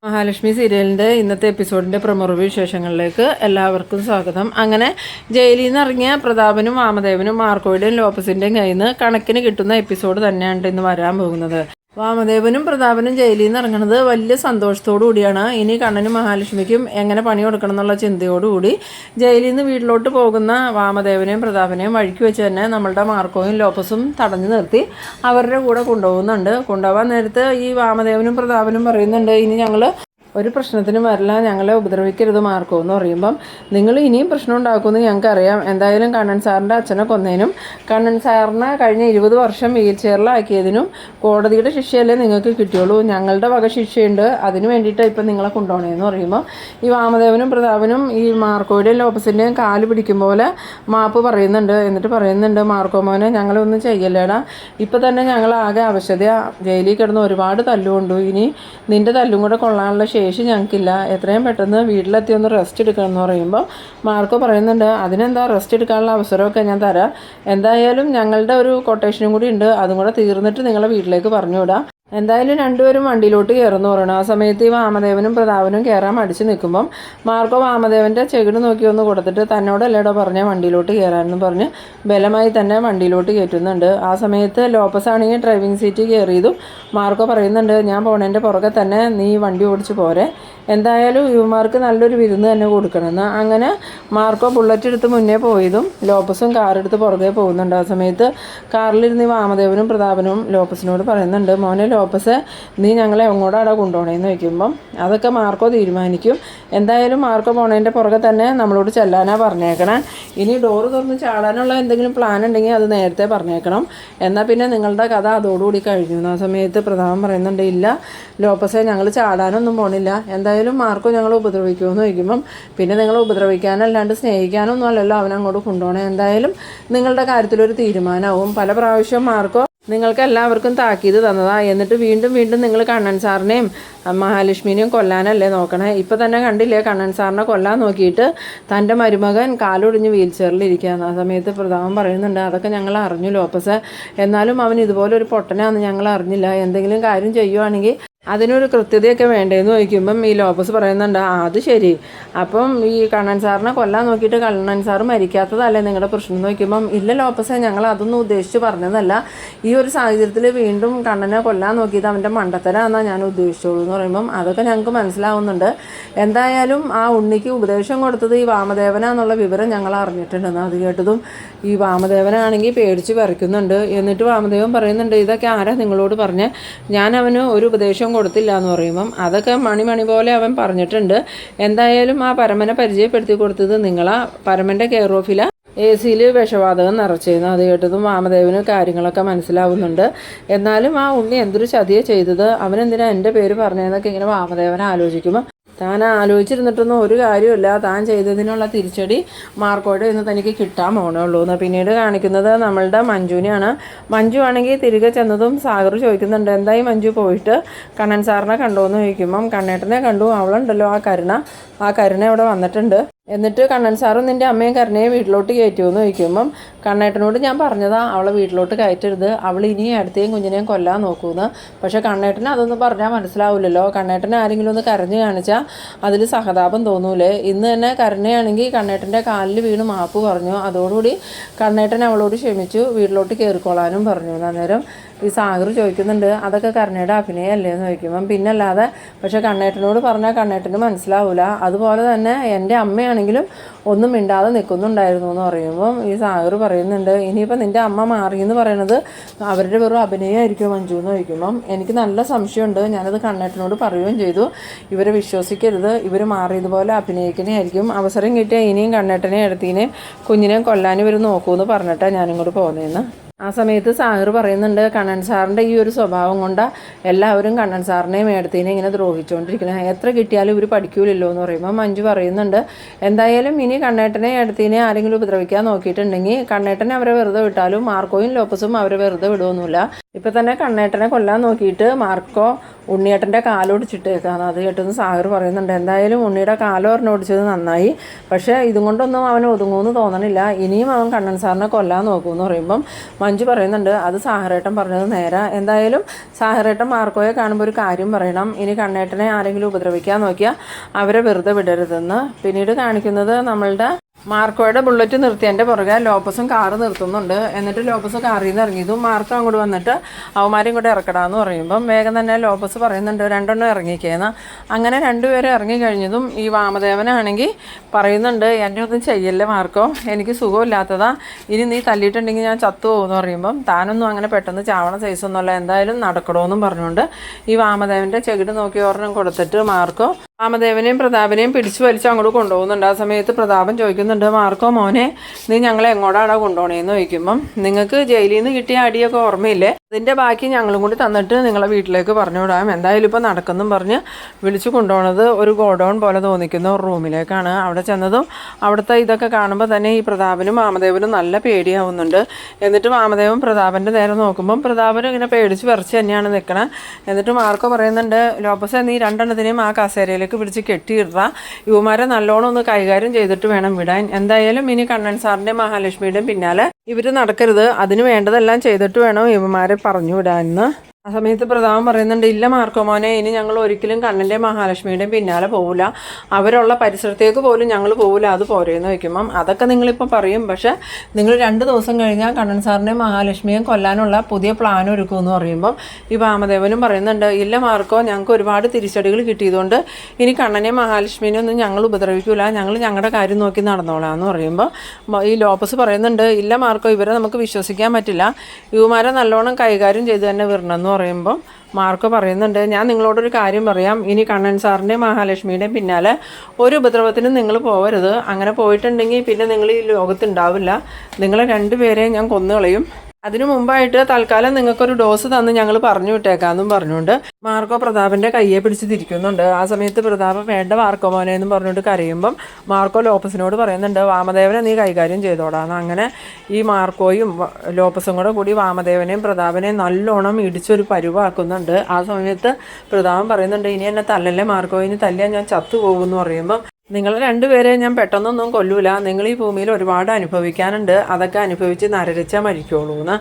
മഹാലക്ഷ്മി സീരിയലിൻ്റെ ഇന്നത്തെ എപ്പിസോഡിൻ്റെ പ്രമുഖ വിശേഷങ്ങളിലേക്ക് എല്ലാവർക്കും സ്വാഗതം. അങ്ങനെ ജയിലിൽ നിന്ന് ഇറങ്ങിയ പ്രതാപനും വാമദേവനും മാർക്കോയുടെയും ലോപ്പസിൻ്റെയും കയ്യിൽ നിന്ന് കണക്കിന് കിട്ടുന്ന എപ്പിസോഡ് തന്നെയാണ് ഇന്ന് വരാൻ പോകുന്നത്. വാമദേവനും പ്രതാപനും ജയിലിൽ നിന്ന് ഇറങ്ങുന്നത് വലിയ സന്തോഷത്തോടു കൂടിയാണ്. ഇനി കണ്ണനും മഹാലക്ഷ്മിക്കും എങ്ങനെ പണി കൊടുക്കണം എന്നുള്ള ചിന്തയോടുകൂടി ജയിലിൽ നിന്ന് വീട്ടിലോട്ട് പോകുന്ന വാമദേവനെയും പ്രതാപനെയും വഴിക്ക് വെച്ച് തന്നെ നമ്മളുടെ മാർക്കോയും ലോപ്പസും തടഞ്ഞു നിർത്തി അവരുടെ കൂടെ കൊണ്ടുപോകുന്നുണ്ട്. കൊണ്ടുപോകാൻ നേരത്ത് ഈ വാമദേവനും പ്രതാപനും പറയുന്നുണ്ട്, ഇനി ഞങ്ങൾ ഒരു പ്രശ്നത്തിനും വരില്ല, ഞങ്ങളെ ഉപദ്രവിക്കരുത് മാർക്കോ എന്ന് പറയുമ്പം നിങ്ങൾ ഇനിയും പ്രശ്നം ഉണ്ടാക്കുമെന്ന് ഞങ്ങൾക്കറിയാം. എന്തായാലും കണ്ണൻ സാറിൻ്റെ അച്ഛനെ കൊന്നതിനും കണ്ണൻ സാറിനെ കഴിഞ്ഞ 20 വർഷം വീൽ ചെയറിലാക്കിയതിനും കോടതിയുടെ ശിക്ഷയല്ലേ നിങ്ങൾക്ക് കിട്ടിയുള്ളൂ, ഞങ്ങളുടെ വക ശിക്ഷയുണ്ട്, അതിന് വേണ്ടിയിട്ടാണ് ഇപ്പം നിങ്ങളെ കൊണ്ടുപോകണേന്ന് പറയുമ്പോൾ ഈ വാമദേവനും പ്രതാപനും ഈ മാർക്കോയുടെയും ലോപ്പസിൻ്റെയും കാല് പിടിക്കും പോലെ മാപ്പ് പറയുന്നുണ്ട്. എന്നിട്ട് പറയുന്നുണ്ട്, മാർക്കോ മോനെ ഞങ്ങളൊന്നും ചെയ്യല്ലേടാ, ഇപ്പം തന്നെ ഞങ്ങളാകെ അവശതയാണ്, ജയിലിൽ കിടന്ന് ഒരുപാട് തല്ലുകൊണ്ടു, ഇനി നിൻ്റെ തല്ലും കൂടെ കൊള്ളാനുള്ള ശേഷി ഞങ്ങൾക്കില്ല, എത്രയും പെട്ടെന്ന് വീട്ടിലെത്തി ഒന്ന് റെസ്റ്റ് എടുക്കണം എന്ന് പറയുമ്പോൾ മാർക്കോ പറയുന്നുണ്ട്, അതിനെന്താ റെസ്റ്റ് എടുക്കാനുള്ള അവസരമൊക്കെ ഞാൻ തരാം, എന്തായാലും ഞങ്ങളുടെ ഒരു കൊട്ടേഷനും കൂടി ഉണ്ട്, അതും കൂടെ തീർന്നിട്ട് നിങ്ങളെ വീട്ടിലേക്ക് പറഞ്ഞു വിടാം. എന്തായാലും രണ്ടുപേരും വണ്ടിയിലോട്ട് കയറുമെന്ന് പറയണം. ആ സമയത്ത് ഈ വാമദേവനും പ്രതാപനും കയറാൻ മടിച്ച് നിൽക്കുമ്പം മാർക്കോ വാമദേവൻ്റെ ചെകിട് നോക്കി ഒന്ന് കൊടുത്തിട്ട് തന്നോടല്ലേടോ പറഞ്ഞ വണ്ടിയിലോട്ട് കയറാനെന്ന് പറഞ്ഞ് ബലമായി തന്നെ വണ്ടിയിലോട്ട് കയറ്റുന്നുണ്ട്. ആ സമയത്ത് ലോപ്പസ് ആണെങ്കിൽ ഡ്രൈവിംഗ് സീറ്റ് കയറിയതും മാർക്കോ പറയുന്നുണ്ട്, ഞാൻ പോണേൻ്റെ പുറകെ തന്നെ നീ വണ്ടി ഓടിച്ച് പോരെ, എന്തായാലും യുവമാർക്ക് നല്ലൊരു വിരുന്ന് തന്നെ കൊടുക്കണമെന്ന്. അങ്ങനെ മാർക്കോ ബുള്ളറ്റ് എടുത്ത് മുന്നേ പോയതും ലോപ്പസും കാറെടുത്ത് പുറകെ പോകുന്നുണ്ട്. ആ സമയത്ത് കാറിലിരുന്ന് വാമദേവനും പ്രതാപനും ലോപ്പസിനോട് പറയുന്നുണ്ട്, മോനെ ലോപ്പസ് നീ ഞങ്ങളെ എങ്ങോട്ടാണ് കൊണ്ടുപോകണേന്ന് വയ്ക്കുമ്പം അതൊക്കെ മാർക്കോ തീരുമാനിക്കും. എന്തായാലും മാർക്കോ പോണേൻ്റെ പുറകെ തന്നെ നമ്മളോട് ചെല്ലാനാണ് പറഞ്ഞേക്കണം. ഇനി ഡോറ് തുറന്ന് ചാടാനുള്ള എന്തെങ്കിലും പ്ലാൻ ഉണ്ടെങ്കിൽ അത് നേരത്തെ പറഞ്ഞേക്കണം, എന്നാൽ പിന്നെ നിങ്ങളുടെ കഥ അതോടുകൂടി കഴിഞ്ഞു. ആ സമയത്ത് പ്രതാപൻ പറയുന്നുണ്ട്, ഇല്ല ലോപ്പസെ ഞങ്ങൾ ചാടാനൊന്നും പോണില്ല, എന്തായാലും മാർക്കോ ഞങ്ങൾ ഉപദ്രവിക്കുമെന്ന് ചോദിക്കുമ്പം പിന്നെ നിങ്ങൾ ഉപദ്രവിക്കാനല്ലാണ്ട് സ്നേഹിക്കാനൊന്നും അല്ലല്ലോ അവനങ്ങോട്ട് കൊണ്ടുപോകണേ, എന്തായാലും നിങ്ങളുടെ കാര്യത്തിലൊരു തീരുമാനമാവും. പല പ്രാവശ്യം മാർക്കോ നിങ്ങൾക്ക് എല്ലാവർക്കും താക്കീത് തന്നതാ, എന്നിട്ട് വീണ്ടും വീണ്ടും നിങ്ങൾ കണ്ണൻ സാറിനെയും മഹാലക്ഷ്മിനെയും കൊല്ലാനല്ലേ നോക്കണേ, ഇപ്പം തന്നെ കണ്ടില്ലേ കണ്ണൻ സാറിനെ കൊല്ലാൻ നോക്കിയിട്ട് തൻ്റെ മരുമകൻ കാലൊടിഞ്ഞ് വീൽ ചെയറിലിരിക്കുകയാണ്. ആ സമയത്ത് പ്രതാപൻ പറയുന്നുണ്ട്, അതൊക്കെ ഞങ്ങൾ അറിഞ്ഞു ലോപ്പസ്, എന്നാലും അവൻ ഇതുപോലെ ഒരു പൊട്ടനാണെന്ന് ഞങ്ങൾ അറിഞ്ഞില്ല, എന്തെങ്കിലും കാര്യം ചെയ്യുവാണെങ്കിൽ അതിനൊരു കൃത്യതയൊക്കെ വേണ്ടതെന്ന് ചോദിക്കുമ്പം ഈ ലോപ്പസ് പറയുന്നുണ്ട്, അത് ശരി, അപ്പം ഈ കണ്ണൻ സാറിനെ കൊല്ലാൻ നോക്കിയിട്ട് കണ്ണൻ സാറ് മരിക്കാത്തതല്ലേ നിങ്ങളുടെ പ്രശ്നം എന്ന് ചോദിക്കുമ്പം ഇല്ല ലോപ്പസെ ഞങ്ങൾ അതൊന്നും ഉദ്ദേശിച്ച് പറഞ്ഞതല്ല, ഈ ഒരു സാഹചര്യത്തിൽ വീണ്ടും കണ്ണനെ കൊല്ലാൻ നോക്കിയത് അവൻ്റെ മണ്ടത്തരാന്നാണ് ഞാൻ ഉദ്ദേശിച്ചോളൂ എന്ന് പറയുമ്പം അതൊക്കെ ഞങ്ങൾക്ക് മനസ്സിലാവുന്നുണ്ട്, എന്തായാലും ആ ഉണ്ണിക്ക് ഉപദേശം കൊടുത്തത് ഈ വാമദേവനാന്നുള്ള വിവരം ഞങ്ങൾ അറിഞ്ഞിട്ടുണ്ടെന്ന്. അത് കേട്ടതും ഈ വാമദേവനാണെങ്കിൽ പേടിച്ച് പറിക്കുന്നുണ്ട്. എന്നിട്ട് വാമദേവൻ പറയുന്നുണ്ട്, ഇതൊക്കെ ആരാ നിങ്ങളോട് പറഞ്ഞ്, ഞാൻ അവന് ഒരു ഉപദേശം കൊടുത്തില്ല എന്ന് പറയുമ്പം അതൊക്കെ മണി പോലെ അവൻ പറഞ്ഞിട്ടുണ്ട്, എന്തായാലും ആ പരമനെ പരിചയപ്പെടുത്തി കൊടുത്തത് നിങ്ങളാ, പരമൻ്റെ കെയർ ഓഫിലാണ് AC വിഷവാതകം നിറച്ചിരുന്നു. അത് കേട്ടതും വാമദേവന് കാര്യങ്ങളൊക്കെ മനസ്സിലാവുന്നുണ്ട്. എന്നാലും ആ ഉണ്ണി എന്തൊരു ചതിയെ ചെയ്തത്, അവനെന്തിനാ എൻ്റെ പേര് പറഞ്ഞതെന്നൊക്കെ ഇങ്ങനെ വാമദേവനെ ആലോചിക്കുമ്പോൾ താൻ ആലോചിച്ചിരുന്നിട്ടൊന്നും ഒരു കാര്യമില്ല, താൻ ചെയ്തതിനുള്ള തിരിച്ചടി മാർക്കോയുടെ ഇന്ന് തനിക്ക് കിട്ടാൻ പോകണുള്ളൂ എന്ന്. പിന്നീട് കാണിക്കുന്നത് നമ്മളുടെ മഞ്ജുവിനെയാണ്. മഞ്ജു ആണെങ്കിൽ തിരികെ ചെന്നതും സാഗർ ചോദിക്കുന്നുണ്ട്, എന്തായി മഞ്ജു പോയിട്ട് കണ്ണൻ സാറിനെ കണ്ടോയെന്ന് ചോദിക്കുമ്പം കണ്ണേട്ടനെ കണ്ടു, അവളുണ്ടല്ലോ ആ കരുണ ഇവിടെ വന്നിട്ടുണ്ട്, എന്നിട്ട് കണ്ണൻ സാറും നിൻ്റെ അമ്മയും കരുണയെ വീട്ടിലോട്ട് കയറ്റുമെന്ന് ചോദിക്കുമ്പം കണ്ണേട്ടനോട് ഞാൻ പറഞ്ഞതാ അവളെ വീട്ടിലോട്ട് കയറ്റരുത്, അവൾ ഇനിയും അടുത്തേയും കുഞ്ഞിനെയും കൊല്ലാൻ നോക്കുമെന്ന്. പക്ഷേ കണ്ണേട്ടന് അതൊന്നും പറഞ്ഞാൽ മനസ്സിലാവില്ലല്ലോ, കണ്ണേട്ടനെ ആരെങ്കിലും ഒന്ന് കരഞ്ഞു കാണിച്ചാൽ അതിൽ സഹതാപം തോന്നൂലേ. ഇന്ന് തന്നെ കരുണയാണെങ്കിൽ കണ്ണേട്ടൻ്റെ കാലിൽ വീണ് മാപ്പ് പറഞ്ഞു, അതോടുകൂടി കണ്ണേട്ടൻ അവളോട് ക്ഷമിച്ചു, വീട്ടിലോട്ട് കയറിക്കൊള്ളാനും പറഞ്ഞു. അന്നേരം ഈ സാഗർ ചോദിക്കുന്നുണ്ട്, അതൊക്കെ കരുണയുടെ അഭിനയമല്ലേ എന്ന് ചോദിക്കുമ്പം പിന്നല്ലാതെ, പക്ഷേ കണ്ണേട്ടനോട് പറഞ്ഞാൽ കണ്ണേട്ടന് മനസ്സിലാവില്ല, അതുപോലെ തന്നെ എൻ്റെ അമ്മയാണെങ്കിലും ഒന്നും മിണ്ടാതെ നിൽക്കുന്നുണ്ടായിരുന്നു എന്ന് പറയുമ്പം ഈ സാഗർ പറയുന്നുണ്ട്, ഇനിയിപ്പോൾ നിൻ്റെ അമ്മ മാറിയെന്ന് പറയണത് അവരുടെ വെറും അഭിനയമായിരിക്കും മഞ്ജു എന്ന് ചോദിക്കുമ്പം എനിക്ക് നല്ല സംശയമുണ്ട്, ഞാനത് കണ്ണേട്ടനോട് പറയുകയും ചെയ്തു, ഇവരെ വിശ്വസിക്കരുത്, ഇവർ മാറിയതുപോലെ അഭിനയിക്കുന്നതായിരിക്കും, അവസരം കിട്ടിയാൽ ഇനിയും കണ്ണേട്ടനെ എടുത്തീനെയും കുഞ്ഞിനെയും കൊല്ലാൻ ഇവർ നോക്കുമെന്ന് പറഞ്ഞിട്ടാണ് ഞാനിങ്ങോട്ട് പോകുന്നതെന്ന്. ആ സമയത്ത് സാഗർ പറയുന്നുണ്ട്, കണ്ണൻ സാറിൻ്റെ ഈ ഒരു സ്വഭാവം കൊണ്ടാണ് എല്ലാവരും കണ്ണൻ സാറിനെയും മേടത്തിനെ ഇങ്ങനെ ദ്രോഹിച്ചുകൊണ്ടിരിക്കുന്നത്, എത്ര കിട്ടിയാലും ഇവർ പഠിക്കൂലല്ലോ എന്ന് പറയുമ്പോൾ മഞ്ജു പറയുന്നുണ്ട്, എന്തായാലും ഇനി കണ്ണേട്ടനെ എടുത്തിനെ ആരെങ്കിലും ഉപദ്രവിക്കാൻ നോക്കിയിട്ടുണ്ടെങ്കിൽ കണ്ണേട്ടനെ അവരെ വെറുതെ വിട്ടാലും മാർക്കോയും ലോപ്പസും അവരെ വെറുതെ വിടുമൊന്നുമില്ല, ഇപ്പം തന്നെ കണ്ണേട്ടനെ കൊല്ലാൻ നോക്കിയിട്ട് മാർക്കോ ഉണ്ണിയേട്ടൻ്റെ കാലൊടിച്ചിട്ടേക്കാണ്. അത് കേട്ടെന്ന് സാഗർ പറയുന്നുണ്ട്. എന്തായാലും ഉണ്ണിയുടെ കാലൊരെണ്ണൊടിച്ചത് നന്നായി, പക്ഷേ ഇതും കൊണ്ടൊന്നും അവൻ ഒതുങ്ങുമെന്ന് തോന്നണില്ല. ഇനിയും അവൻ കണ്ണൻ സാറിനെ കൊല്ലാൻ നോക്കുമെന്ന് പറയുമ്പം മഞ്ജു പറയുന്നുണ്ട് അത് സാഗറേട്ടൻ പറഞ്ഞത് നേരാ. എന്തായാലും സാഗറേട്ടൻ മാർക്കോയെ കാണുമ്പോൾ ഒരു കാര്യം പറയണം, ഇനി കണ്ണേട്ടനെ ആരെങ്കിലും ഉപദ്രവിക്കാൻ നോക്കിയാൽ അവരെ വെറുതെ വിടരുതെന്ന്. പിന്നീട് കാണിക്കുന്നത് നമ്മളുടെ മാർക്കോയുടെ ബുള്ളറ്റ് നിർത്തിയതിൻ്റെ പുറകെ ലോപ്പസും കാറ് നിർത്തുന്നുണ്ട്. എന്നിട്ട് ലോപ്പസ് കാറിൽ നിന്ന് ഇറങ്ങിയതും മാർക്കോ അങ്ങോട്ട് വന്നിട്ട് അവന്മാരെയും കൂടെ ഇറക്കടാന്ന് പറയുമ്പം വേഗം തന്നെ ലോപ്പസ് പറയുന്നുണ്ട് 2 ഇറങ്ങിക്കേന്ന്. അങ്ങനെ 2 പേരും ഇറങ്ങി കഴിഞ്ഞതും ഈ വാമദേവനാണെങ്കിൽ പറയുന്നുണ്ട് എന്നെ ഒന്നും ചെയ്യല്ലേ മാർക്കോ, എനിക്ക് സുഖമില്ലാത്തതാ, ഇനി നീ തല്ലിയിട്ടുണ്ടെങ്കിൽ ഞാൻ ചത്തു പോകുമെന്ന് പറയുമ്പം താനൊന്നും അങ്ങനെ പെട്ടെന്ന് ചാവണ സൈസൊന്നുമല്ല, എന്തായാലും നടക്കണമെന്നും പറഞ്ഞുകൊണ്ട് ഈ വാമദേവൻ്റെ ചെകിട് നോക്കി ഒരെണ്ണം കൊടുത്തിട്ട് മാർക്കോ വാമദേവനെയും പ്രതാപനെയും പിടിച്ചു വലിച്ച് അങ്ങോട്ട് കൊണ്ടുപോകുന്നുണ്ട്. ആ സമയത്ത് പ്രതാപൻ ചോദിക്കുന്നുണ്ട് മാർക്കോ മോനെ നീ ഞങ്ങളെ എങ്ങോട്ടാണ് കൊണ്ടുപോകണേന്ന് ചോദിക്കുമ്പം നിങ്ങൾക്ക് ജയിലിൽ നിന്ന് കിട്ടിയ അടിയൊക്കെ ഓർമ്മയില്ലേ, അതിൻ്റെ ബാക്കി ഞങ്ങളും കൂടി തന്നിട്ട് നിങ്ങളെ വീട്ടിലേക്ക് പറഞ്ഞു വിടാം, എന്തായാലും ഇപ്പോൾ നടക്കുന്നും പറഞ്ഞ് വിളിച്ചു കൊണ്ടുപോകുന്നത് ഒരു ഗോഡൗൺ പോലെ തോന്നിക്കുന്ന ഒരു റൂമിലേക്കാണ്. അവിടെ ചെന്നതും അവിടുത്തെ ഇതൊക്കെ കാണുമ്പോൾ തന്നെ ഈ പ്രതാപനും വാമദേവനും നല്ല പേടിയാവുന്നുണ്ട്. എന്നിട്ട് വാമദേവൻ പ്രതാപൻ്റെ നേരെ നോക്കുമ്പം പ്രതാപനും ഇങ്ങനെ പേടിച്ച് വിറച്ച് തന്നെയാണ് നിൽക്കണത്. എന്നിട്ട് മാർക്കോ പറയുന്നുണ്ട് ലോപ്പസെ നീ 2 ആ കസേരയിലേക്ക് പിടിച്ച് കെട്ടിയിടുക, ഇവന്മാരെ നല്ലോണം ഒന്ന് കൈകാര്യം ചെയ്തിട്ട് വേണം വിടാൻ. എന്തായാലും ഇനി കണ്ണൻ സാറിൻ്റെയും മഹാലക്ഷ്മിയുടെയും പിന്നാലെ ഇവർ നടക്കരുത്, അതിന് വേണ്ടതെല്ലാം ചെയ്തിട്ട് വേണം ഇവന്മാരെ പറഞ്ഞു വിടാമെന്ന്. ആ സമയത്ത് പ്രതാപൻ പറയുന്നുണ്ട് ഇല്ല മാർക്കോ മോനെ, ഇനി ഞങ്ങൾ ഒരിക്കലും കണ്ണൻ്റെയും മഹാലക്ഷ്മിയുടെയും പിന്നാലെ പോകില്ല, അവരുള്ള പരിസരത്തേക്ക് പോലും ഞങ്ങൾ പോകില്ല, അത് പോരേന്ന് വയ്ക്കുമ്പം അതൊക്കെ നിങ്ങളിപ്പോൾ പറയും, പക്ഷേ നിങ്ങൾ 2 ദിവസം കഴിഞ്ഞാൽ കണ്ണൻ സാറിനെയും മഹാലക്ഷ്മിയെയും കൊല്ലാനുള്ള പുതിയ പ്ലാൻ ഒരുക്കുമെന്ന് പറയുമ്പം ഈ വാമദേവനും പറയുന്നുണ്ട് ഇല്ല മാർക്കോ, ഞങ്ങൾക്ക് ഒരുപാട് തിരിച്ചടികൾ കിട്ടിയതുകൊണ്ട് ഇനി കണ്ണനെയും മഹാലക്ഷ്മിനെയും ഒന്നും ഞങ്ങൾ ഉപദ്രവിക്കില്ല, ഞങ്ങൾ ഞങ്ങളുടെ കാര്യം നോക്കി നടന്നോളാം എന്ന് പറയുമ്പോൾ ഈ ലോപ്പസ് പറയുന്നുണ്ട് ഇല്ല മാർക്കോ, ഇവരെ നമുക്ക് വിശ്വസിക്കാൻ പറ്റില്ല, ഇവന്മാരെ നല്ലോണം കൈകാര്യം ചെയ്ത് തന്നെ വിടണമെന്ന് പറയുമ്പോൾ മാർക്കോ പറയുന്നുണ്ട് ഞാൻ നിങ്ങളോടൊരു കാര്യം പറയാം, ഇനി കണ്ണൻ സാറിൻ്റെയും മഹാലക്ഷ്മിയുടെയും പിന്നാലെ ഒരു ഉപദ്രവത്തിനും നിങ്ങൾ പോകരുത്, അങ്ങനെ പോയിട്ടുണ്ടെങ്കിൽ പിന്നെ നിങ്ങൾ ഈ ലോകത്തുണ്ടാവില്ല, നിങ്ങളെ 2 പേരെയും ഞാൻ കൊന്നുകളയും, അതിനു മുമ്പായിട്ട് തൽക്കാലം നിങ്ങൾക്കൊരു ഡോസ് തന്ന് ഞങ്ങൾ പറഞ്ഞു വിട്ടേക്കാമെന്നും പറഞ്ഞുകൊണ്ട് മാർക്കോ പ്രതാപൻ്റെ കയ്യെ പിടിച്ച് തിരിക്കുന്നുണ്ട്. ആ സമയത്ത് പ്രതാപം വേണ്ട മാർക്കോ മോനെ എന്നും പറഞ്ഞുകൊണ്ട് കരയുമ്പം മാർക്കോ ലോപ്പസിനോട് പറയുന്നുണ്ട് വാമദേവനെ നീ കൈകാര്യം ചെയ്തോടാന്ന്. അങ്ങനെ ഈ മാർക്കോയും ലോപ്പസും കൂടി വാമദേവനെയും പ്രതാപനെയും നല്ലോണം ഇടിച്ചൊരു പരുവാക്കുന്നുണ്ട്. ആ സമയത്ത് പ്രതാപൻ പറയുന്നുണ്ട് ഇനി എന്നെ തല്ലല്ലേ മാർക്കോ, ഇനി തല്ലിയാൽ ഞാൻ ചത്തുപോകുമെന്ന് പറയുമ്പം നിങ്ങൾ 2 പേരെ ഞാൻ പെട്ടെന്നൊന്നും കൊല്ലൂല, നിങ്ങൾ ഈ ഭൂമിയിൽ ഒരുപാട് അനുഭവിക്കാനുണ്ട്, അതൊക്കെ അനുഭവിച്ച് നരരിച്ചാൽ മരിക്കുള്ളൂ എന്ന്.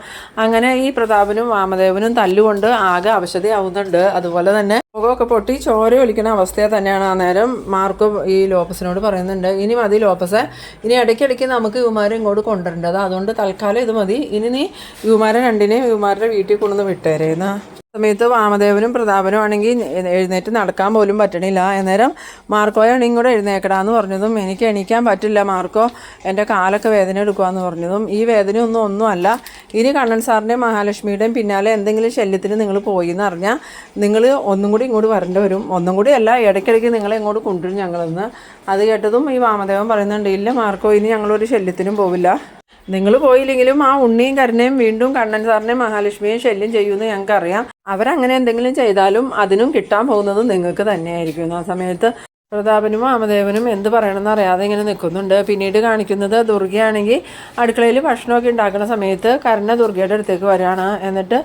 അങ്ങനെ ഈ പ്രതാപനും വാമദേവനും തല്ലുകൊണ്ട് ആകെ അവശതയാവുന്നുണ്ട്. അതുപോലെ തന്നെ മുഖമൊക്കെ പൊട്ടി ചോര ഒലിക്കുന്ന അവസ്ഥയെ തന്നെയാണ്. ആ നേരം മാർക്കോ ഈ ലോപ്പസിനോട് പറയുന്നുണ്ട് ഇനി മതി ലോപ്പസെ, ഇനി ഇടയ്ക്കിടയ്ക്ക് നമുക്ക് ഇവന്മാരെ ഇങ്ങോട്ട് കൊണ്ടുവരേണ്ടത്, അതുകൊണ്ട് തൽക്കാലം ഇത് മതി, ഇനി നീ ഇവന്മാരെ 2നെയും ഇവന്മാരുടെ വീട്ടിൽ കൊണ്ടുവന്ന് വിട്ടേരേന്ന്. സമയത്ത് വാമദേവനും പ്രതാപനും ആണെങ്കിൽ എഴുന്നേറ്റ് നടക്കാൻ പോലും പറ്റണില്ല. അന്നേരം മാർക്കോയാണെങ്കിൽ കൂടെ എഴുന്നേക്കടാന്ന് പറഞ്ഞതും എനിക്ക് എണീക്കാൻ പറ്റില്ല മാർക്കോ, എൻ്റെ കാലൊക്കെ വേദന എടുക്കുവാന്ന് പറഞ്ഞതും ഈ ഒന്നുമല്ല, ഇനി കണ്ണൻ സാറിൻ്റെയും മഹാലക്ഷ്മിയുടെയും പിന്നാലെ എന്തെങ്കിലും ശല്യത്തിന് നിങ്ങൾ പോയി എന്ന് അറിഞ്ഞാൽ നിങ്ങൾ ഒന്നും കൂടി ഇങ്ങോട്ട് വരേണ്ടി വരും, ഒന്നും കൂടി അല്ല ഇടയ്ക്കിടയ്ക്ക് നിങ്ങളെ ഇങ്ങോട്ട് കൊണ്ടുവരും ഞങ്ങളെന്ന്. അത് കേട്ടതും ഈ വാമദേവൻ പറയുന്നുണ്ട് ഇല്ല മാർക്കോ, ഇനി ഞങ്ങളൊരു ശല്യത്തിനും പോവില്ല, നിങ്ങൾ പോയില്ലെങ്കിലും ആ ഉണ്ണിയും കരുണയും വീണ്ടും കണ്ണൻ സാറിനെയും മഹാലക്ഷ്മിയെയും ശല്യം ചെയ്യുമെന്ന് ഞങ്ങൾക്കറിയാം, അവരങ്ങനെ എന്തെങ്കിലും ചെയ്താലും അതിനും കിട്ടാൻ പോകുന്നത് നിങ്ങൾക്ക് തന്നെയായിരിക്കും. ആ സമയത്ത് പ്രതാപനും വാമദേവനും എന്ത് പറയണമെന്ന് അറിയാതെ ഇങ്ങനെ നിൽക്കുന്നുണ്ട്. പിന്നീട് കാണിക്കുന്നത് ദുർഗയാണെങ്കിൽ അടുക്കളയിൽ ഭക്ഷണമൊക്കെ ഉണ്ടാക്കുന്ന സമയത്ത് കരുണ ദുർഗയുടെ അടുത്തേക്ക് വരികയാണ്. എന്നിട്ട്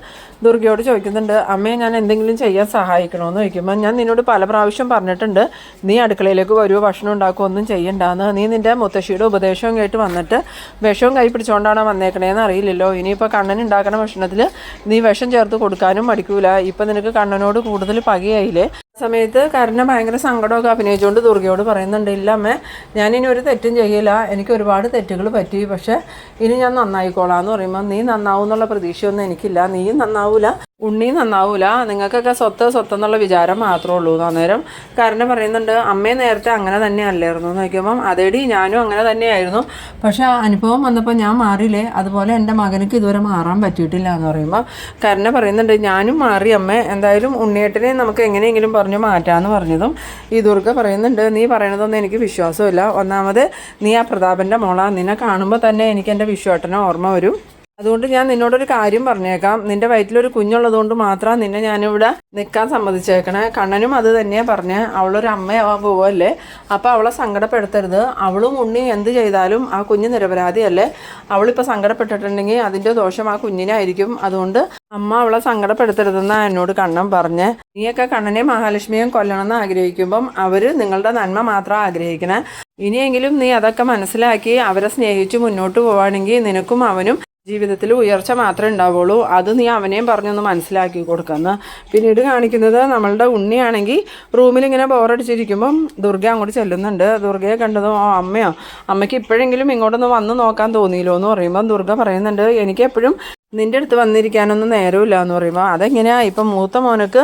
ദുർഗയോട് ചോദിക്കുന്നുണ്ട് അമ്മയെ ഞാൻ എന്തെങ്കിലും ചെയ്യാൻ സഹായിക്കണമെന്ന് ചോദിക്കുമ്പോൾ ഞാൻ നിന്നോട് പല പ്രാവശ്യം പറഞ്ഞിട്ടുണ്ട് നീ അടുക്കളയിലേക്ക് വരുമോ ഭക്ഷണം ഉണ്ടാക്കുമോ ഒന്നും ചെയ്യണ്ടാന്ന്, നീ നിൻ്റെ മുത്തശ്ശിയുടെ ഉപദേശവും കേട്ട് വന്നിട്ട് വിഷവും കൈ പിടിച്ചുകൊണ്ടാണ് വന്നേക്കണേന്ന് അറിയില്ലല്ലോ, ഇനിയിപ്പോൾ കണ്ണൻ ഉണ്ടാക്കുന്ന ഭക്ഷണത്തിൽ നീ വിഷം ചേർത്ത് കൊടുക്കാനും മടിക്കൂല, ഇപ്പം നിനക്ക് കണ്ണനോട് കൂടുതൽ പകയായില്ലേ. സമയത്ത് കരുണ ഭയങ്കര സങ്കടമൊക്കെ അഭിനയിച്ചുകൊണ്ട് ദുർഗയോട് പറയുന്നുണ്ട് ഇല്ല അമ്മേ, ഞാനിനി ഒരു തെറ്റും ചെയ്യില്ല, എനിക്ക് ഒരുപാട് തെറ്റുകൾ പറ്റി, പക്ഷേ ഇനി ഞാൻ നന്നായിക്കോളാം എന്ന് പറയുമ്പോൾ നീ നന്നാവും എന്നുള്ള പ്രതീക്ഷയൊന്നും എനിക്കില്ല, നീയും നന്നാവൂല ഉണ്ണിയും നന്നാവൂല, നിങ്ങൾക്കൊക്കെ സ്വത്തെന്നുള്ള വിചാരം മാത്രമേ ഉള്ളൂ. അന്നേരം കരുണ പറയുന്നുണ്ട് അമ്മയെ നേരത്തെ അങ്ങനെ തന്നെ അല്ലായിരുന്നു എന്ന് നോക്കുമ്പം അതേടി ഞാനും അങ്ങനെ തന്നെയായിരുന്നു, പക്ഷേ അനുഭവം വന്നപ്പോൾ ഞാൻ മാറിയില്ലേ, അതുപോലെ എൻ്റെ മകനക്ക് ഇതുവരെ മാറാൻ പറ്റിയിട്ടില്ല എന്ന് പറയുമ്പോൾ കരുണ പറയുന്നുണ്ട് ഞാനും മാറി അമ്മേ, എന്തായാലും ഉണ്ണിയേട്ടനെ നമുക്ക് എങ്ങനെയെങ്കിലും പറഞ്ഞു മാറ്റാമെന്ന് പറഞ്ഞതും ഈ ദുർഗ പറയുന്നുണ്ട് നീ പറയണതൊന്നും എനിക്ക് വിശ്വാസമില്ല, ഒന്നാമത് നീ ആ പ്രതാപൻ്റെ മോളാ, നിന്നെ കാണുമ്പോൾ തന്നെ എനിക്ക് എൻ്റെ വിശ്വേട്ടനെ ഓർമ്മ വരും, അതുകൊണ്ട് ഞാൻ നിന്നോടൊരു കാര്യം പറഞ്ഞേക്കാം. നിന്റെ വയറ്റിലൊരു കുഞ്ഞുള്ളതുകൊണ്ട് മാത്രം നിന്നെ ഞാനിവിടെ നിൽക്കാൻ സമ്മതിച്ചേക്കണേ. കണ്ണനും അത് തന്നെയാണ് പറഞ്ഞ്. അവളൊരു അമ്മയാവാൻ പോവല്ലേ, അപ്പോൾ അവളെ സങ്കടപ്പെടുത്തരുത്. അവളും ഉണ്ണി എന്ത് ചെയ്താലും ആ കുഞ്ഞ് നിരപരാധിയല്ലേ. അവളിപ്പോൾ സങ്കടപ്പെട്ടിട്ടുണ്ടെങ്കിൽ അതിൻ്റെ ദോഷം ആ കുഞ്ഞിനായിരിക്കും. അതുകൊണ്ട് അമ്മ അവളെ സങ്കടപ്പെടുത്തരുതെന്നാണ് എന്നോട് കണ്ണൻ പറഞ്ഞ്. നീയൊക്കെ കണ്ണനെയും മഹാലക്ഷ്മിയും കൊല്ലണമെന്ന് ആഗ്രഹിക്കുമ്പം അവർ നിങ്ങളുടെ നന്മ മാത്രം ആഗ്രഹിക്കണേ. ഇനിയെങ്കിലും നീ അതൊക്കെ മനസ്സിലാക്കി അവരെ സ്നേഹിച്ച് മുന്നോട്ട് പോവുകയാണെങ്കിൽ നിനക്കും അവനും ജീവിതത്തിൽ ഉയർച്ച മാത്രമേ ഉണ്ടാവുള്ളൂ. അത് നീ അവനെയും പറഞ്ഞൊന്ന് മനസ്സിലാക്കി കൊടുക്കുന്നു. പിന്നീട് കാണിക്കുന്നത് നമ്മളുടെ ഉണ്ണിയാണെങ്കിൽ റൂമിലിങ്ങനെ ബോറടിച്ചിരിക്കുമ്പം ദുർഗ അങ്ങോട്ട് ചെല്ലുന്നുണ്ട്. ദുർഗയെ കണ്ടതും അമ്മയോ, അമ്മയ്ക്ക് ഇപ്പോഴെങ്കിലും ഇങ്ങോട്ടൊന്ന് വന്ന് നോക്കാൻ തോന്നിയില്ലോ എന്ന് പറയുമ്പം ദുർഗ പറയുന്നുണ്ട്, എനിക്ക് എപ്പോഴും നിൻ്റെ അടുത്ത് വന്നിരിക്കാനൊന്നും നേരമില്ല എന്ന് പറയുമ്പോൾ അതെങ്ങനെയാ ഇപ്പം മൂത്ത മോനക്ക്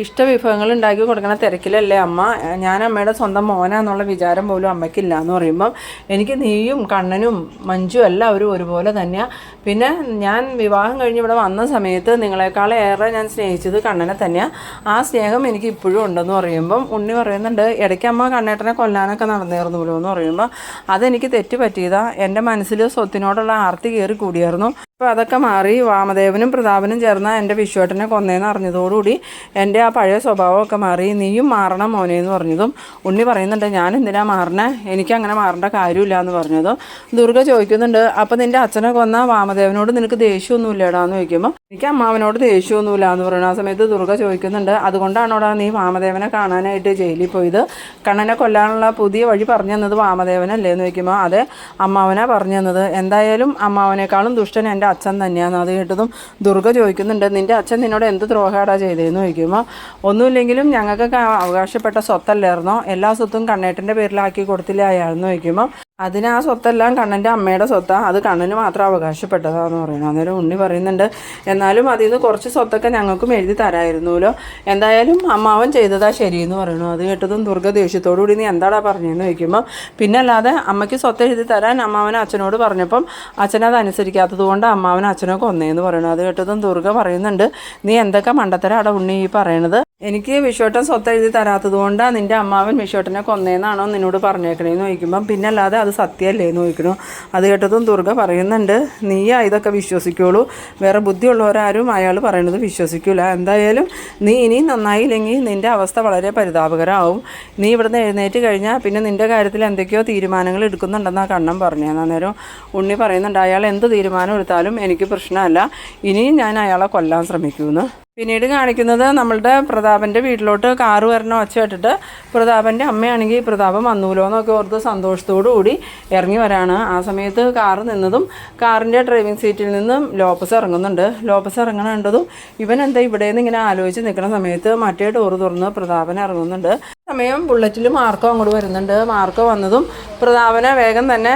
ഇഷ്ടവിഭവങ്ങൾ ഉണ്ടാക്കി കൊടുക്കണ തിരക്കിലല്ലേ അമ്മ, ഞാൻ അമ്മയുടെ സ്വന്തം മോനാന്നുള്ള വിചാരം പോലും അമ്മയ്ക്കില്ല എന്ന് പറയുമ്പം എനിക്ക് നീയും കണ്ണനും മഞ്ജു എല്ലാവരും ഒരുപോലെ തന്നെയാണ്. പിന്നെ ഞാൻ വിവാഹം കഴിഞ്ഞ് ഇവിടെ വന്ന സമയത്ത് നിങ്ങളെക്കാളേറെ ഞാൻ സ്നേഹിച്ചത് കണ്ണനെ തന്നെയാണ്. ആ സ്നേഹം എനിക്ക് ഇപ്പോഴും ഉണ്ടെന്ന് പറയുമ്പം ഉണ്ണി പറയുന്നുണ്ട്, ഇടയ്ക്ക് അമ്മ കണ്ണേട്ടനെ കൊല്ലാനൊക്കെ നടന്നേർന്നുല്ലോ എന്ന് പറയുമ്പോൾ അതെനിക്ക് തെറ്റ് പറ്റിയതാണ്. എൻ്റെ മനസ്സിൽ സ്വത്തിനോടുള്ള ആർത്തി കയറി കൂടിയായിരുന്നു. അപ്പോൾ അതൊക്കെ മാറി വാമദേവനും പ്രതാപനും ചേർന്ന എൻ്റെ വിശ്വേട്ടനെ കൊന്നേന്ന് അറിഞ്ഞതോടുകൂടി എൻ്റെ ആ പഴയ സ്വഭാവമൊക്കെ മാറി. നീയും മാറണം മോനെ എന്ന് പറഞ്ഞതും ഉണ്ണി പറയുന്നുണ്ട്, ഞാൻ എന്തിനാ മാറണേ, എനിക്കങ്ങനെ മാറേണ്ട കാര്യമില്ല എന്ന് പറഞ്ഞതും ദുർഗ ചോദിക്കുന്നുണ്ട്, അപ്പോൾ നിൻ്റെ അച്ഛനെ കൊന്ന വാമദേവനോട് നിനക്ക് ദേഷ്യമൊന്നുമില്ലടാന്ന് ചോദിക്കുമ്പോൾ എനിക്ക് അമ്മാവനോട് ദേഷ്യമൊന്നുമില്ല എന്ന് പറയുന്ന ആ സമയത്ത് ദുർഗ ചോദിക്കുന്നുണ്ട്, അതുകൊണ്ടാണോടാ നീ വാമദേവനെ കാണാനായിട്ട് ജയിലിൽ പോയത്, കണ്ണനെ കൊല്ലാനുള്ള പുതിയ വഴി പറഞ്ഞു തന്നത് വാമദേവനല്ലേ എന്ന് ചോദിക്കുമ്പോൾ അതെ അമ്മാവനാ പറഞ്ഞു തന്നത്, എന്തായാലും അമ്മാവനേക്കാളും ദുഷ്ടൻ എൻ്റെ അച്ഛൻ തന്നെയാണ്. അത് കേട്ടതും ദുർഗ ചോദിക്കുന്നുണ്ട്, നിൻ്റെ അച്ഛൻ നിന്നോട് എന്ത് ദ്രോഹമാടാ ചെയ്തതെന്ന് ചോദിക്കുമ്പോൾ ഒന്നുമില്ലെങ്കിലും ഞങ്ങൾക്കൊക്കെ അവകാശപ്പെട്ട സ്വത്തല്ലായിരുന്നോ, എല്ലാ സ്വത്തും കണ്ണേട്ടൻ്റെ പേരിലാക്കി കൊടുത്തില്ല അയാളെന്ന് ചോദിക്കുമ്പോൾ അതിന് ആ സ്വത്തെല്ലാം കണ്ണൻ്റെ അമ്മയുടെ സ്വത്താണ്, അത് കണ്ണന് മാത്രം അവകാശപ്പെട്ടതാണെന്ന് പറയുന്നത്. അന്നേരം ഉണ്ണി പറയുന്നുണ്ട്, എന്നാലും അതിൽ നിന്ന് കുറച്ച് സ്വത്തൊക്കെ ഞങ്ങൾക്കും എഴുതി തരായിരുന്നല്ലോ, എന്തായാലും അമ്മാവൻ ചെയ്തതാ ശരിയെന്ന് പറയണു. അത് കേട്ടതും ദുർഗ ദേഷ്യത്തോടു കൂടി നീ എന്താടാ പറഞ്ഞതെന്ന് ചോദിക്കുമ്പോൾ പിന്നെ അല്ലാതെ അമ്മയ്ക്ക് സ്വത്ത് എഴുതി തരാൻ അമ്മാവൻ അച്ഛനോട് പറഞ്ഞപ്പം അച്ഛനത് അനുസരിക്കാത്തത് കൊണ്ട് അമ്മാവൻ അച്ഛനെ കൊന്നേന്ന് പറയണു. അത് കേട്ടതും ദുർഗ പറയുന്നുണ്ട്, നീ എന്തൊക്കെ മണ്ടത്തരാടാ ഉണ്ണി ഈ പറയണത്, എനിക്ക് വിശ്വട്ടൻ സ്വത്ത് എഴുതി തരാത്തത് കൊണ്ടാണ് നിൻ്റെ അമ്മാവൻ വിശ്വട്ടനെ കൊന്നേന്നാണോ നിന്നോട് പറഞ്ഞേക്കണേന്ന് ചോദിക്കുമ്പം പിന്നെ അല്ലാതെ അത് സത്യമല്ലേ എന്ന് ചോദിക്കണു. അത് കേട്ടതും ദുർഗ പറയുന്നുണ്ട്, നീയാ ഇതൊക്കെ വിശ്വസിക്കുള്ളൂ, വേറെ ബുദ്ധിയുള്ളവരാരും അയാൾ പറയണത് വിശ്വസിക്കില്ല, എന്തായാലും നീ ഇനി നന്നായില്ലെങ്കിൽ നിൻ്റെ അവസ്ഥ വളരെ പരിതാപകരമാവും, നീ ഇവിടുന്ന് എഴുന്നേറ്റ് കഴിഞ്ഞാൽ പിന്നെ നിൻ്റെ കാര്യത്തിൽ എന്തൊക്കെയോ തീരുമാനങ്ങൾ എടുക്കുന്നുണ്ടെന്നാണ് കണ്ണൻ പറഞ്ഞത്. അന്നേരം ഉണ്ണി പറയുന്നുണ്ട്, അയാൾ എന്ത് തീരുമാനം എടുത്താലും എനിക്ക് പ്രശ്നമല്ല, ഇനിയും ഞാൻ അയാളെ കൊല്ലാൻ ശ്രമിക്കുമെന്ന്. പിന്നീട് കാണിക്കുന്നത് നമ്മളുടെ പ്രതാപൻ്റെ വീട്ടിലോട്ട് കാറ് വരണ ഒച്ച കേട്ടിട്ട് പ്രതാപൻ്റെ അമ്മയാണെങ്കിൽ പ്രതാപം വന്നൂലോ എന്നൊക്കെ ഓർത്ത് സന്തോഷത്തോടു കൂടി ഇറങ്ങി വരാണ്. ആ സമയത്ത് കാറ് നിന്നതും കാറിൻ്റെ ഡ്രൈവിംഗ് സീറ്റിൽ നിന്നും ലോപ്പസ് ഇറങ്ങുന്നുണ്ട്. ലോപ്പസ് ഇറങ്ങണതും ഇവൻ എന്താ ഇവിടെ നിന്ന് ഇങ്ങനെ ആലോചിച്ച് നിൽക്കുന്ന സമയത്ത് മറ്റേ ഡോറ് തുറന്ന് പ്രതാപൻ ഇറങ്ങുന്നുണ്ട്. സമയം ബുള്ളറ്റിൽ മാർക്കോ അങ്ങോട്ട് വരുന്നുണ്ട്. മാർക്കോ വന്നതും പ്രതാപനെ വേഗം തന്നെ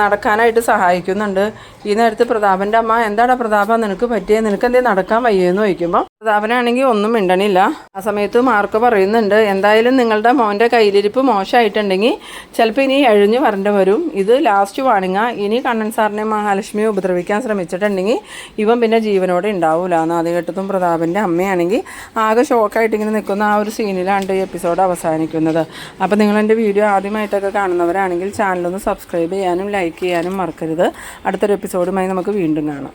നടക്കാനായിട്ട് സഹായിക്കുന്നുണ്ട്. ഈ നേരത്ത് പ്രതാപൻ്റെ അമ്മ എന്താടാ പ്രതാപ നിനക്ക് പറ്റിയത്, നിനക്ക് എന്തേ നടക്കാൻ വയ്യെന്ന് ചോദിക്കുമ്പോൾ പ്രതാപനാണെങ്കിൽ ഒന്നും മിണ്ടണില്ല. ആ സമയത്ത് മാർക്കോ പറയുന്നുണ്ട്, എന്തായാലും നിങ്ങളുടെ മോൻ്റെ കയ്യിലിരിപ്പ് മോശമായിട്ടുണ്ടെങ്കിൽ ചിലപ്പോൾ ഇനി എഴിഞ്ഞു വരേണ്ടി വരും, ഇത് ലാസ്റ്റ് വാണിങ്ങ, ഇനി കണ്ണൻ സാറിനെ മഹാലക്ഷ്മിയെ ഉപദ്രവിക്കാൻ ശ്രമിച്ചിട്ടുണ്ടെങ്കിൽ ഇവൻ പിന്നെ ജീവനോടെ ഉണ്ടാവില്ല എന്ന്. അത് കേട്ടതും പ്രതാപൻ്റെ അമ്മയാണെങ്കിൽ ആകെ ഷോക്കായിട്ട് ഇങ്ങനെ നിൽക്കുന്ന ആ ഒരു സീനിലാണ് ഈ എപ്പിസോഡ് അവസാനിക്കുന്നത്. അപ്പോൾ നിങ്ങളെൻ്റെ വീഡിയോ ആദ്യമായിട്ടൊക്കെ കാണുന്നവരാണെങ്കിൽ ചാനലൊന്ന് സബ്സ്ക്രൈബ് ചെയ്യാനും ലൈക്ക് ചെയ്യാനും മറക്കരുത്. അടുത്തൊരു എപ്പിസോഡുമായി നമുക്ക് വീണ്ടും കാണാം.